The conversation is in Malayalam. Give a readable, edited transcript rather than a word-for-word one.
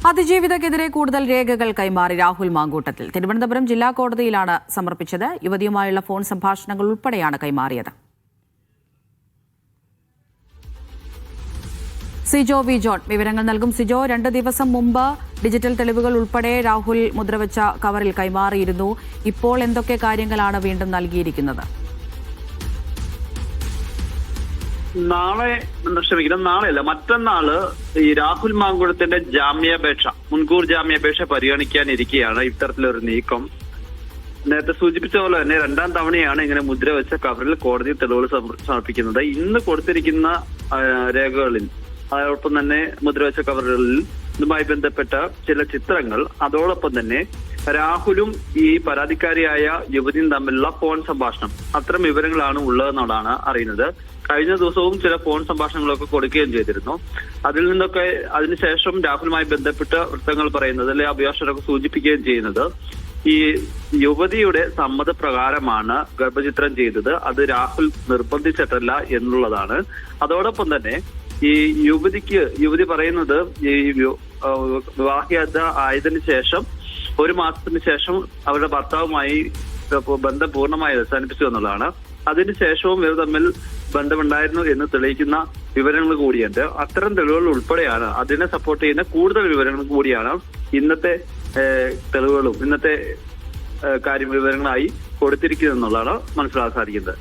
അതിജീവിതക്കെതിരെ കൂടുതൽ രേഖകൾ കൈമാറി രാഹുൽ മാങ്കൂട്ടത്തിൽ. തിരുവനന്തപുരം ജില്ലാ കോടതിയിലാണ് സമർപ്പിച്ചത്. യുവതിയുമായുള്ള ഫോൺ സംഭാഷണങ്ങൾ ഉൾപ്പെടെയാണ് കൈമാറിയത്. സിജോ വി ജോൺ വിവരങ്ങൾ നൽകും. സിജോ, 2 ദിവസം മുമ്പ് ഡിജിറ്റൽ തെളിവുകൾ ഉൾപ്പെടെ രാഹുൽ മുദ്രവെച്ച കവറിൽ കൈമാറിയിരുന്നു. ഇപ്പോൾ എന്തൊക്കെ കാര്യങ്ങളാണ് വീണ്ടും നൽകിയിരിക്കുന്നത്? നാളെയല്ല, മറ്റന്നാള് ഈ രാഹുൽ മാങ്കുളത്തിന്റെ മുൻകൂർ ജാമ്യാപേക്ഷ പരിഗണിക്കാനിരിക്കെയാണ് ഇത്തരത്തിലൊരു നീക്കം. നേരത്തെ സൂചിപ്പിച്ച പോലെ തന്നെ 2ാം തവണയാണ് ഇങ്ങനെ മുദ്രവെച്ച കവറിൽ കോടതി തെളിവുകൾ സമർപ്പിക്കുന്നത്. ഇന്ന് കൊടുത്തിരിക്കുന്ന രേഖകളിൽ, അതോടൊപ്പം തന്നെ മുദ്രവെച്ച കവറുകളിൽ ഇതുമായി ബന്ധപ്പെട്ട ചില ചിത്രങ്ങൾ, അതോടൊപ്പം തന്നെ രാഹുലും ഈ പരാതിക്കാരിയായ യുവതിയും തമ്മിലുള്ള ഫോൺ സംഭാഷണം, അത്തരം വിവരങ്ങളാണ് ഉള്ളതെന്നാണ് അറിയുന്നത്. കഴിഞ്ഞ ദിവസവും ചില ഫോൺ സംഭാഷണങ്ങളൊക്കെ കൊടുക്കുകയും ചെയ്തിരുന്നു. അതിൽ നിന്നൊക്കെ അതിനുശേഷം രാഹുലുമായി ബന്ധപ്പെട്ട വൃത്തങ്ങൾ പറയുന്നത്, അല്ലെ അഭിഭാഷകരൊക്കെ സൂചിപ്പിക്കുകയും ചെയ്യുന്നത്, ഈ യുവതിയുടെ സമ്മതപ്രകാരമാണ് ഗർഭചിത്രം ചെയ്തത്, അത് രാഹുൽ നിർബന്ധിച്ചിട്ടല്ല എന്നുള്ളതാണ്. അതോടൊപ്പം തന്നെ ഈ യുവതി പറയുന്നത്, ഈ വിവാഹിത ആയതിനു ശേഷം 1 മാസത്തിന് ശേഷം അവരുടെ ഭർത്താവുമായി ബന്ധം പൂർണ്ണമായി അവസാനിപ്പിച്ചു എന്നുള്ളതാണ്. അതിനുശേഷവും ഇവർ തമ്മിൽ ബന്ധമുണ്ടായിരുന്നു എന്ന് തെളിയിക്കുന്ന വിവരങ്ങൾ കൂടിയുണ്ട്. അത്തരം തെളിവുകൾ ഉൾപ്പെടെയാണ്, അതിനെ സപ്പോർട്ട് ചെയ്യുന്ന കൂടുതൽ വിവരങ്ങൾ കൂടിയാണ് ഇന്നത്തെ തെളിവുകളും ഇന്നത്തെ വിവരങ്ങളായി കൊടുത്തിരിക്കുന്നത് എന്നുള്ളതാണ് മനസ്സിലാക്കാൻ സാധിക്കുന്നത്.